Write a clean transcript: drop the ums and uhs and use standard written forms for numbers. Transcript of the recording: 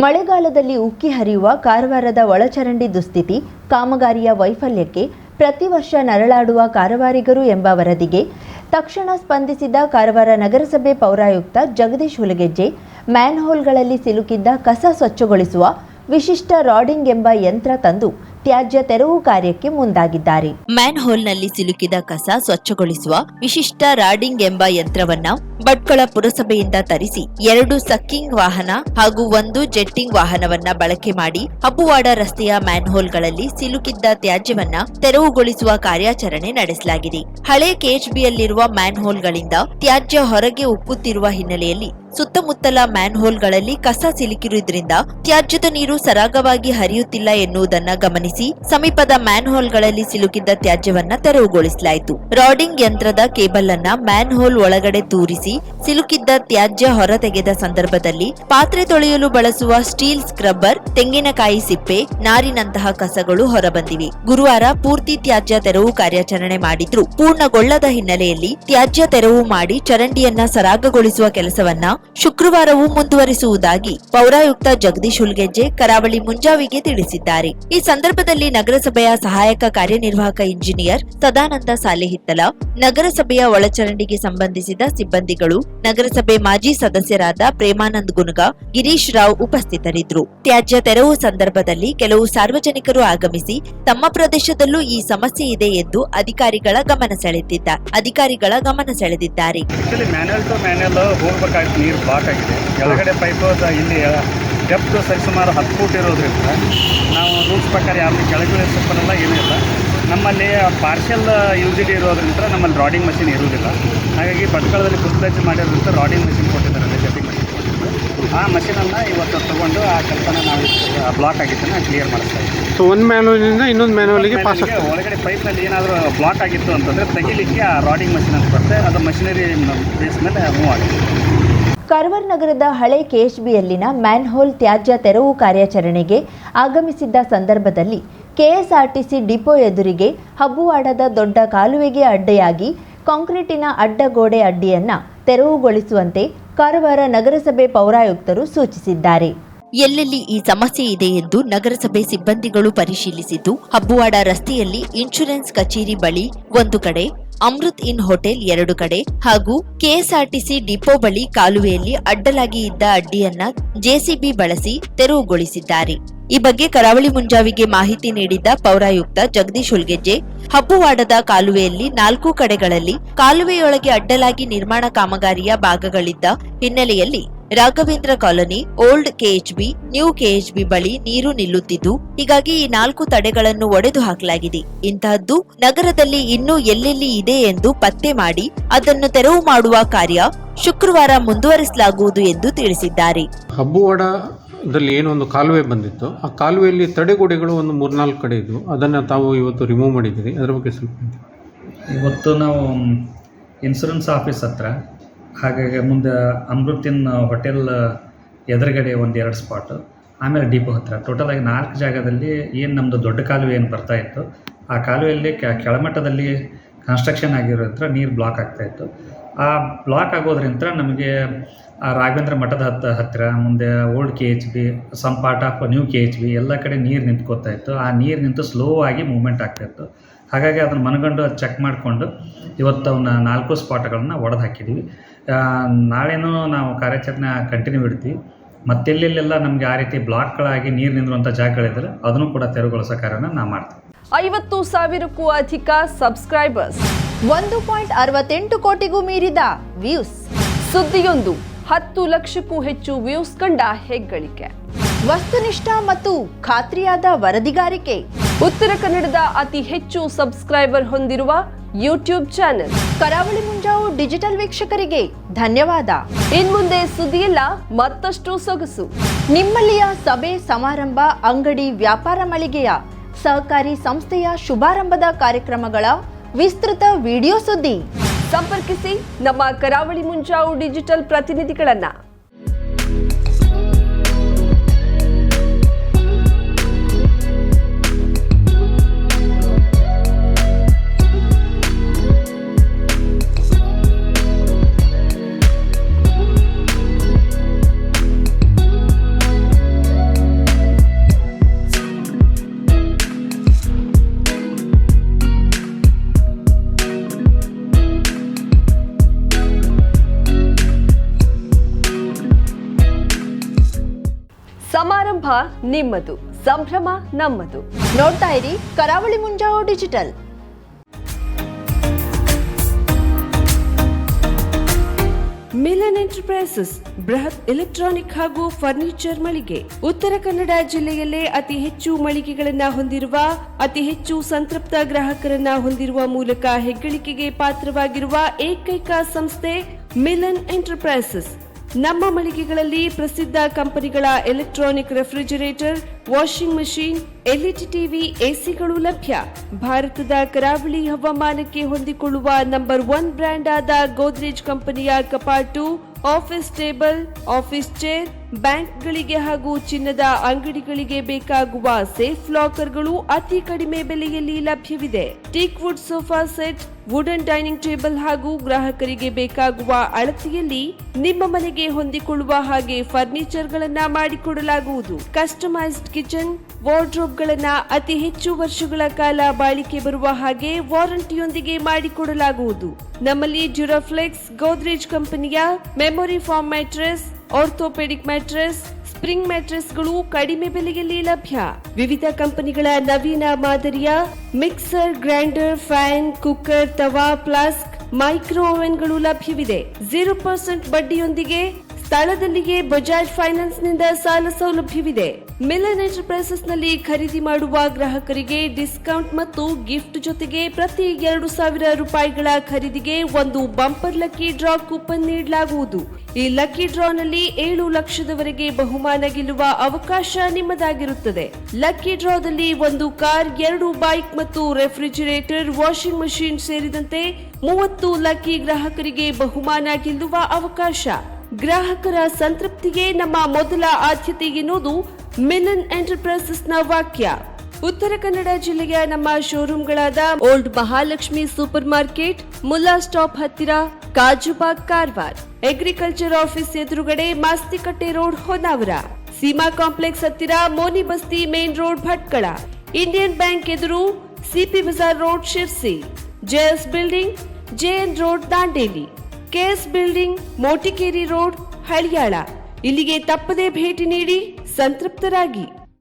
ಮಳೆಗಾಲದಲ್ಲಿ ಉಕ್ಕಿ ಹರಿಯುವ ಕಾರವಾರದ ಒಳಚರಂಡಿ ದುಸ್ಥಿತಿ, ಕಾಮಗಾರಿಯ ವೈಫಲ್ಯಕ್ಕೆ ಪ್ರತಿ ವರ್ಷ ನರಳಾಡುವ ಕಾರವಾರಿಗರು ಎಂಬ ವರದಿಗೆ ತಕ್ಷಣ ಸ್ಪಂದಿಸಿದ ಕಾರವಾರ ನಗರಸಭೆ ಪೌರಾಯುಕ್ತ ಜಗದೀಶ್ ಹುಲಗೆಜ್ಜೆ ಮ್ಯಾನ್ಹೋಲ್ಗಳಲ್ಲಿ ಸಿಲುಕಿದ್ದ ಕಸ ಸ್ವಚ್ಛಗೊಳಿಸುವ ವಿಶಿಷ್ಟ ರಾಡಿಂಗ್ ಎಂಬ ಯಂತ್ರ ತಂದು ತ್ಯಾಜ್ಯ ತೆರವು ಕಾರ್ಯಕ್ಕೆ ಮುಂದಾಗಿದ್ದಾರೆ. ಮ್ಯಾನ್ಹೋಲ್ನಲ್ಲಿ ಸಿಲುಕಿದ ಕಸ ಸ್ವಚ್ಛಗೊಳಿಸುವ ವಿಶಿಷ್ಟ ರಾಡಿಂಗ್ ಎಂಬ ಯಂತ್ರವನ್ನ ಭಟ್ಕಳ ಪುರಸಭೆಯಿಂದ ತರಿಸಿ 2 ಸಕ್ಕಿಂಗ್ ವಾಹನ ಹಾಗೂ 1 ಜೆಟ್ಟಿಂಗ್ ವಾಹನವನ್ನ ಬಳಕೆ ಮಾಡಿ ಹಬ್ಬುವಾಡ ರಸ್ತೆಯ ಮ್ಯಾನ್ಹೋಲ್ಗಳಲ್ಲಿ ಸಿಲುಕಿದ್ದ ತ್ಯಾಜ್ಯವನ್ನ ತೆರವುಗೊಳಿಸುವ ಕಾರ್ಯಾಚರಣೆ ನಡೆಸಲಾಗಿದೆ. ಹಳೆ ಕೆಎಚ್ಬಿಯಲ್ಲಿರುವ ಮ್ಯಾನ್ಹೋಲ್ಗಳಿಂದ ತ್ಯಾಜ್ಯ ಹೊರಗೆ ಉಕ್ಕುತ್ತಿರುವ ಹಿನ್ನೆಲೆಯಲ್ಲಿ ಸುತ್ತಮುತ್ತಲ ಮ್ಯಾನ್ಹೋಲ್ಗಳಲ್ಲಿ ಕಸ ಸಿಲುಕಿರುವುದರಿಂದ ತ್ಯಾಜ್ಯದ ನೀರು ಸರಾಗವಾಗಿ ಹರಿಯುತ್ತಿಲ್ಲ ಎನ್ನುವುದನ್ನ ಗಮನಿಸಿ ಸಮೀಪದ ಮ್ಯಾನ್ಹೋಲ್ಗಳಲ್ಲಿ ಸಿಲುಕಿದ್ದ ತ್ಯಾಜ್ಯವನ್ನ ತೆರವುಗೊಳಿಸಲಾಯಿತು. ರಾಡಿಂಗ್ ಯಂತ್ರದ ಕೇಬಲ್ ಅನ್ನ ಮ್ಯಾನ್ಹೋಲ್ ಒಳಗಡೆ ತೂರಿಸಿ ಸಿಲುಕಿದ್ದ ತ್ಯಾಜ್ಯ ಹೊರತೆಗೆದ ಸಂದರ್ಭದಲ್ಲಿ ಪಾತ್ರೆ ತೊಳೆಯಲು ಬಳಸುವ ಸ್ಟೀಲ್ ಸ್ಕ್ರಬ್ಬರ್, ತೆಂಗಿನಕಾಯಿ ಸಿಪ್ಪೆ, ನಾರಿನಂತಹ ಕಸಗಳು ಹೊರಬಂದಿವೆ. ಗುರುವಾರ ಪೂರ್ತಿ ತ್ಯಾಜ್ಯ ತೆರವು ಕಾರ್ಯಾಚರಣೆ ಮಾಡಿದ್ರೂ ಪೂರ್ಣಗೊಳ್ಳದ ಹಿನ್ನೆಲೆಯಲ್ಲಿ ತ್ಯಾಜ್ಯ ತೆರವು ಮಾಡಿ ಚರಂಡಿಯನ್ನ ಸರಾಗಗೊಳಿಸುವ ಕೆಲಸವನ್ನ ಶುಕ್ರವಾರವೂ ಮುಂದುವರಿಸುವುದಾಗಿ ಪೌರಾಯುಕ್ತ ಜಗದೀಶ್ ಹುಲಗೆಜ್ಜೆ ಕರಾವಳಿ ಮುಂಜಾವಿಗೆ ತಿಳಿಸಿದ್ದಾರೆ. ಈ ಸಂದರ್ಭದಲ್ಲಿ ನಗರಸಭೆಯ ಸಹಾಯಕ ಕಾರ್ಯನಿರ್ವಾಹಕ ಇಂಜಿನಿಯರ್ ಸದಾನಂದ ಸಾಲೆಹಿತ್ತಲ, ನಗರಸಭೆಯ ಒಳಚರಂಡಿಗೆ ಸಂಬಂಧಿಸಿದ ಸಿಬ್ಬಂದಿಗಳು, ನಗರಸಭೆ ಮಾಜಿ ಸದಸ್ಯರಾದ ಪ್ರೇಮಾನಂದ್ ಗುನಗ, ಗಿರೀಶ್ ರಾವ್ ಉಪಸ್ಥಿತರಿದ್ದರು. ತ್ಯಾಜ್ಯ ತೆರವು ಸಂದರ್ಭದಲ್ಲಿ ಕೆಲವು ಸಾರ್ವಜನಿಕರು ಆಗಮಿಸಿ ತಮ್ಮ ಪ್ರದೇಶದಲ್ಲೂ ಈ ಸಮಸ್ಯೆ ಇದೆ ಎಂದು ಅಧಿಕಾರಿಗಳ ಗಮನ ಸೆಳೆದಿದ್ದಾರೆ. ನೀರು ಬ್ಲಾಕ್ ಆಗಿದೆ. ಕೆಳಗಡೆ ಪೈಪು ಇಲ್ಲಿ ಡೆಪ್ತ್ ಸರಿಸುಮಾರು 10 ಫೂಟ್ ಇರೋದ್ರಿಂದ ನಾವು ರೂಲ್ಸ್ ಪ್ರಕಾರ ಯಾವುದು ಕೆಳಗಡೆ ಸಪ್ಪನೆಲ್ಲ ಏನೂ ಇಲ್ಲ. ನಮ್ಮಲ್ಲಿ ಪಾರ್ಷಲ್ ಯೂಸಿಡಿ ಇರೋದ್ರಿಂದ ನಮ್ಮಲ್ಲಿ ರಾಡಿಂಗ್ ಮಷಿನ್ ಇರುವುದಿಲ್ಲ. ಹಾಗಾಗಿ ಭಟ್ಕಳದಲ್ಲಿ ಫುಲ್ ಮಾಡಿರೋದ್ರಿಂದ ರಾಡಿಂಗ್ ಮಷಿನ್ ಕೊಟ್ಟಿದ್ದಾರೆ, ಜೆಟ್ಟಿಂಗ್ ಮಷಿನ್. ಆ ಮಷಿನನ್ನು ಇವತ್ತು ತಗೊಂಡು ಆ ಕೆಲಸನ ನಾವು ಬ್ಲಾಕ್ ಆಗಿದ್ದನ್ನು ಕ್ಲಿಯರ್ ಮಾಡಿಸ್ತಾ ಇದ್ದೀವಿ. ಸೊ ಒಂದು ಮ್ಯಾನುವಲಿಂದ ಇನ್ನೊಂದು ಮ್ಯಾನುವಲಿಗೆ ಪಾಸ್ ಆಗ್ತದೆ. ಒಳಗಡೆ ಪೈಪ್ನಲ್ಲಿ ಏನಾದರೂ ಬ್ಲಾಕ್ ಆಗಿತ್ತು ಅಂತಂದರೆ ತೆಗಿಲಿಕ್ಕೆ ಆ ರಾಡಿಂಗ್ ಮಷಿನ್ ಅಂತ ಬರುತ್ತೆ, ಅದು ಮಷಿನರಿ ಬೇಸ್ ಮೇಲೆ ಮೂವ್ ಆಗುತ್ತೆ. ಕಾರವಾರ ನಗರದ ಹಳೆ ಕೆಎಚ್ಬಿಯಲ್ಲಿನ ಮ್ಯಾನ್ಹೋಲ್ ತ್ಯಾಜ್ಯ ತೆರವು ಕಾರ್ಯಾಚರಣೆಗೆ ಆಗಮಿಸಿದ್ದ ಸಂದರ್ಭದಲ್ಲಿ ಕೆಎಸ್ಆರ್ಟಿಸಿ ಡಿಪೋ ಎದುರಿಗೆ ಹಬ್ಬುವಾಡದ ದೊಡ್ಡ ಕಾಲುವೆಗೆ ಅಡ್ಡೆಯಾಗಿ ಕಾಂಕ್ರೀಟಿನ ಅಡ್ಡಗೋಡೆ ಅಡ್ಡಿಯನ್ನ ತೆರವುಗೊಳಿಸುವಂತೆ ಕಾರವಾರ ನಗರಸಭೆ ಪೌರಾಯುಕ್ತರು ಸೂಚಿಸಿದ್ದಾರೆ. ಎಲ್ಲೆಲ್ಲಿ ಈ ಸಮಸ್ಯೆ ಇದೆ ಎಂದು ನಗರಸಭೆ ಸಿಬ್ಬಂದಿಗಳು ಪರಿಶೀಲಿಸಿದ್ದು, ಹಬ್ಬುವಾಡ ರಸ್ತೆಯಲ್ಲಿ ಇನ್ಶೂರೆನ್ಸ್ ಕಚೇರಿ ಬಳಿ 1 ಕಡೆ, ಅಮೃತ್ ಇನ್ ಹೋಟೆಲ್ 2 ಕಡೆ ಹಾಗೂ ಕೆಎಸ್ಆರ್ಟಿಸಿ ಡಿಪೋ ಬಳಿ ಕಾಲುವೆಯಲ್ಲಿ ಅಡ್ಡಲಾಗಿ ಇದ್ದ ಅಡ್ಡಿಯನ್ನ ಜೆಸಿಬಿ ಬಳಸಿ ತೆರವುಗೊಳಿಸಿದ್ದಾರೆ. ಈ ಬಗ್ಗೆ ಕರಾವಳಿ ಮುಂಜಾವಿಗೆ ಮಾಹಿತಿ ನೀಡಿದ್ದ ಪೌರಾಯುಕ್ತ ಜಗದೀಶ್ ಹುಲಗೆಜ್ಜೆ, ಹಬ್ಬುವಾಡದ ಕಾಲುವೆಯಲ್ಲಿ 4 ಕಡೆಗಳಲ್ಲಿ ಕಾಲುವೆಯೊಳಗೆ ಅಡ್ಡಲಾಗಿ ನಿರ್ಮಾಣ ಕಾಮಗಾರಿಯ ಭಾಗಗಳಿದ್ದ ಹಿನ್ನೆಲೆಯಲ್ಲಿ Raghavendra colony, old KHB, new KHB ಬಳಿ ನೀರು ನಿಲ್ಲುತ್ತಿದ್ದು, ಹೀಗಾಗಿ ಈ 4 ತಡೆಗಳನ್ನು ಒಡೆದು ಹಾಕಲಾಗಿದೆ. ಇಂತಹದ್ದು ನಗರದಲ್ಲಿ ಇನ್ನೂ ಎಲ್ಲೆಲ್ಲಿ ಇದೆ ಎಂದು ಪತ್ತೆ ಮಾಡಿ ಅದನ್ನು ತೆರವು ಮಾಡುವ ಕಾರ್ಯ ಶುಕ್ರವಾರ ಮುಂದುವರಿಸಲಾಗುವುದು ಎಂದು ತಿಳಿಸಿದ್ದಾರೆ. ಹಬ್ಬುವಾಡದಲ್ಲಿ ಏನೊಂದು ಕಾಲುವೆ ಬಂದಿತ್ತು, ಆ ಕಾಲುವೆಯಲ್ಲಿ ತಡೆಗೋಡೆಗಳು ಒಂದು 3-4 ಕಡೆ ಇದ್ವು, ಅದನ್ನು ತಾವು ಇವತ್ತು ರಿಮೂವ್ ಮಾಡಿದ್ದೀರಿ. ಅದರ ಬಗ್ಗೆ ಸ್ವಲ್ಪ ಇವತ್ತು ನಾವು ಇನ್ಶೂರೆನ್ಸ್ ಆಫೀಸ್ ಹತ್ರ, ಹಾಗಾಗಿ ಮುಂದೆ ಅಮೃತಿನ್ ಹೋಟೆಲ್ ಎದುರುಗಡೆ 1-2 ಸ್ಪಾಟು, ಆಮೇಲೆ ಡಿಪೋ ಹತ್ರ ಟೋಟಲ್ ಆಗಿ 4 ಜಾಗದಲ್ಲಿ ಏನು ನಮ್ಮದು ದೊಡ್ಡ ಕಾಲುವೆ ಏನು ಬರ್ತಾ ಇತ್ತು, ಆ ಕಾಲುವೆಯಲ್ಲಿ ಕೆಳಮಟ್ಟದಲ್ಲಿ ಕನ್ಸ್ಟ್ರಕ್ಷನ್ ಆಗಿರೋದ್ರಿಂದ ನೀರು ಬ್ಲಾಕ್ ಆಗ್ತಾಯಿತ್ತು. ಆ ಬ್ಲಾಕ್ ಆಗೋದ್ರಿಂದ ನಮಗೆ ಆ ರಾಘವೇಂದ್ರ ಮಠದ ಹತ್ತಿರ, ಮುಂದೆ old KHB, some part of new KHB ಎಲ್ಲ ಕಡೆ ನೀರು ನಿಂತ್ಕೋತಾ ಇತ್ತು. ಆ ನೀರು ನಿಂತು ಸ್ಲೋ ಆಗಿ ಮೂವ್ಮೆಂಟ್ ಆಗ್ತಾಯಿತ್ತು. ಹಾಗಾಗಿ ಅದನ್ನು ಮನಗಂಡು ಚೆಕ್ ಮಾಡಿಕೊಂಡು ಇವತ್ತು ಅವನ್ನ 4 ಸ್ಪಾಟ್ಗಳನ್ನು ಒಡೆದು ಹಾಕಿದ್ದೀವಿ. ನಾಳೆನೂ ನಾವು ಕಾರ್ಯಾಚರಣೆ ಕಂಟಿನ್ಯೂ ಇಡ್ತೀವಿ. ಮತ್ತೆಲ್ಲೆಲ್ಲ ನಮಗೆ ಆ ರೀತಿ ಬ್ಲಾಕ್ಗಳಾಗಿ ನೀರು ನಿಂದಿರುವಂಥ ಜಾಗಗಳಿದ್ದರೆ ಅದನ್ನು ಕೂಡ ತೆರವುಗೊಳಿಸೋ ಕಾರ್ಯನ ನಾವು ಮಾಡ್ತೀವಿ. 50,000ಕ್ಕೂ ಅಧಿಕ ಸಬ್ಸ್ಕ್ರೈಬರ್ಸ್, 1.68 ಕೋಟಿಗೂ ಮೀರಿದ ವ್ಯೂಸ್, ಸುದ್ದಿಯೊಂದು 10 ಲಕ್ಷಕ್ಕೂ ಹೆಚ್ಚು ವ್ಯೂಸ್ ಕಂಡ ಹೆಗ್ಗಳಿಕೆ, ವಸ್ತುನಿಷ್ಠ ಮತ್ತು ಖಾತ್ರಿಯಾದ ವರದಿಗಾರಿಕೆ, ಉತ್ತರ ಕನ್ನಡದ ಅತಿ ಹೆಚ್ಚು ಸಬ್ಸ್ಕ್ರೈಬರ್ ಹೊಂದಿರುವ ಯೂಟ್ಯೂಬ್ ಚಾನೆಲ್ ಕರಾವಳಿ ಮುಂಜಾವು ಡಿಜಿಟಲ್ ವೀಕ್ಷಕರಿಗೆ ಧನ್ಯವಾದ. ಇನ್ಮುಂದೆ ಸುದ್ದಿಯೆಲ್ಲ ಮತ್ತಷ್ಟು ಸೊಗಸು. ನಿಮ್ಮಲ್ಲಿಯ ಸಭೆ ಸಮಾರಂಭ, ಅಂಗಡಿ ವ್ಯಾಪಾರ ಮಳಿಗೆಯ ಸಹಕಾರಿ ಸಂಸ್ಥೆಯ ಶುಭಾರಂಭದ ಕಾರ್ಯಕ್ರಮಗಳ ವಿಸ್ತೃತ ವಿಡಿಯೋ ಸುದ್ದಿ ಸಂಪರ್ಕಿಸಿ ನಮ್ಮ ಕರಾವಳಿ ಮುಂಜಾವು ಡಿಜಿಟಲ್ ಪ್ರತಿನಿಧಿಗಳನ್ನ. ಸಮಾರಂಭ ನಿಮ್ಮದು, ಸಂಭ್ರಮ ನಮ್ಮದು. ನೋಡ್ತಾ ಇರಿ ಕರಾವಳಿ ಮುಂಜಾವು ಡಿಜಿಟಲ್. ಮಿಲನ್ ಎಂಟರ್ಪ್ರೈಸಸ್ ಬೃಹತ್ ಎಲೆಕ್ಟ್ರಾನಿಕ್ ಹಾಗೂ ಫರ್ನಿಚರ್ ಮಳಿಗೆ. ಉತ್ತರ ಕನ್ನಡ ಜಿಲ್ಲೆಯಲ್ಲೇ ಅತಿ ಹೆಚ್ಚು ಮಳಿಗೆಗಳನ್ನ ಹೊಂದಿರುವ, ಅತಿ ಹೆಚ್ಚು ಸಂತೃಪ್ತ ಗ್ರಾಹಕರನ್ನ ಹೊಂದಿರುವ ಮೂಲಕ ಹೆಗ್ಗಳಿಕೆಗೆ ಪಾತ್ರವಾಗಿರುವ ಏಕೈಕ ಸಂಸ್ಥೆ ಮಿಲನ್ ಎಂಟರ್ಪ್ರೈಸಸ್. ನಮ್ಮ ಮಳಿಗೆಗಳಲ್ಲಿ ಪ್ರಸಿದ್ಧ ಕಂಪನಿಗಳ electronic refrigerator, washing machine, LED TV, ಎಸಿಗಳು ಲಭ್ಯ. ಭಾರತದ ಕರಾವಳಿ ಹವಾಮಾನಕ್ಕೆ ಹೊಂದಿಕೊಳ್ಳುವ ನಂಬರ್ 1 ಬ್ರ್ಯಾಂಡ್ ಆದ ಗೋದ್ರೇಜ್ ಕಂಪನಿಯ ಕಪಾಟು, ಆಫೀಸ್ ಟೇಬಲ್, ಆಫೀಸ್ ಚೇರ್, ಬ್ಯಾಂಕ್ಗಳಿಗೆ ಹಾಗೂ ಚಿನ್ನದ ಅಂಗಡಿಗಳಿಗೆ ಬೇಕಾಗುವ ಸೇಫ್ ಲಾಕರ್ಗಳು ಅತಿ ಕಡಿಮೆ ಬೆಲೆಯಲ್ಲಿ ಲಭ್ಯವಿದೆ. Teak wood sofa set, wooden dining table ಹಾಗೂ ಗ್ರಾಹಕರಿಗೆ ಬೇಕಾಗುವ ಅಳತೆಯಲ್ಲಿ ನಿಮ್ಮ ಮನೆಗೆ ಹೊಂದಿಕೊಳ್ಳುವ ಹಾಗೆ ಫರ್ನಿಚರ್ ಗಳನ್ನ ಮಾಡಿಕೊಡಲಾಗುವುದು. ಕಸ್ಟಮೈಸ್ಡ್ ಕಿಚನ್, ವಾರ್ಡ್ರೋಬ್ ಗಳನ್ನ ಅತಿ ಹೆಚ್ಚು ವರ್ಷಗಳ ಕಾಲ ಬಾಳಿಕೆ ಬರುವ ಹಾಗೆ ವಾರಂಟಿಯೊಂದಿಗೆ ಮಾಡಿಕೊಡಲಾಗುವುದು. ನಮ್ಮಲ್ಲಿ ಡ್ಯೂರಾಫ್ಲೆಕ್ಸ್, ಗೋದ್ರೇಜ್ ಕಂಪನಿಯ memory foam mattress, orthopaedic mattress, spring ಮ್ಯಾಟ್ರೆಸ್ಗಳು ಕಡಿಮೆ ಬೆಲೆಯಲ್ಲಿ ಲಭ್ಯ. ವಿವಿಧ ಕಂಪನಿಗಳ ನವೀನ ಮಾದರಿಯ ಮಿಕ್ಸರ್, ಗ್ರೈಂಡರ್, ಫ್ಯಾನ್, ಕುಕ್ಕರ್, ತವಾ, ಫ್ಲಾಸ್ಕ್, ಮೈಕ್ರೋ ಓವೆನ್ಗಳು ಲಭ್ಯವಿದೆ. 0% ಬಡ್ಡಿಯೊಂದಿಗೆ ಸ್ಥಳದಲ್ಲಿಯೇ ಬಜಾಜ್ ಫೈನಾನ್ಸ್ ನಿಂದ ಸಾಲ ಸೌಲಭ್ಯವಿದೆ. ಮಿಲನ್ ಎಂಟರ್ಪ್ರೈಸಸ್ ನಲ್ಲಿ ಖರೀದಿ ಮಾಡುವ ಗ್ರಾಹಕರಿಗೆ ಡಿಸ್ಕೌಂಟ್ ಮತ್ತು ಗಿಫ್ಟ್ ಜೊತೆಗೆ ಪ್ರತಿ 2,000 ರೂಪಾಯಿಗಳ ಖರೀದಿಗೆ ಒಂದು ಬಂಪರ್ ಲಕ್ಕಿ ಡ್ರಾ ಕೂಪನ್ ನೀಡಲಾಗುವುದು. ಈ ಲಕ್ಕಿ ಡ್ರಾ ನಲ್ಲಿ 7 ಲಕ್ಷದವರೆಗೆ ಬಹುಮಾನ ಗೆಲ್ಲುವ ಅವಕಾಶ ನಿಮ್ಮದಾಗಿರುತ್ತದೆ. ಲಕ್ಕಿ ಡ್ರಾದಲ್ಲಿ 1 ಕಾರ್, 2 ಬೈಕ್ ಮತ್ತು ರೆಫ್ರಿಜರೇಟರ್, ವಾಷಿಂಗ್ ಮಷೀನ್ ಸೇರಿದಂತೆ 30 ಲಕ್ಕಿ ಗ್ರಾಹಕರಿಗೆ ಬಹುಮಾನ ಗೆಲ್ಲುವ ಅವಕಾಶ. ಗ್ರಾಹಕರ ಸಂತೃಪ್ತಿಗೆ ನಮ್ಮ ಮೊದಲ ಆದ್ಯತೆ ಎನ್ನುವುದು ಮಿಲನ್ ಎಂಟರ್ಪ್ರೈಸಸ್ ನ ವಾಕ್ಯ. ಉತ್ತರ ಕನ್ನಡ ಜಿಲ್ಲೆಯ ನಮ್ಮ ಶೋರೂಮ್ಗಳಾದ old Mahalakshmi super market, Mulla stop ಹತ್ತಿರ, ಕಾಜುಬಾಗ್, ಕಾರವಾರ, ಅಗ್ರಿಕಲ್ಚರ್ ಆಫೀಸ್ ಎದುರುಗಡೆ, ಮಾಸ್ತಿಕಟ್ಟೆ ರೋಡ್, ಹೊನ್ನಾವರ, ಸೀಮಾ ಕಾಂಪ್ಲೆಕ್ಸ್ ಹತ್ತಿರ, Moni Basti main road, Bhatkal, Indian bank ಎದುರು, CP bazaar road, Sirsi, JS building, JN road, Dandeli, KS building, Motikeri road, Haliyal. ಇಲ್ಲಿಗೆ ತಪ್ಪದೇ ಭೇಟಿ ನೀಡಿ ಸಂತೃಪ್ತರಾಗಿ.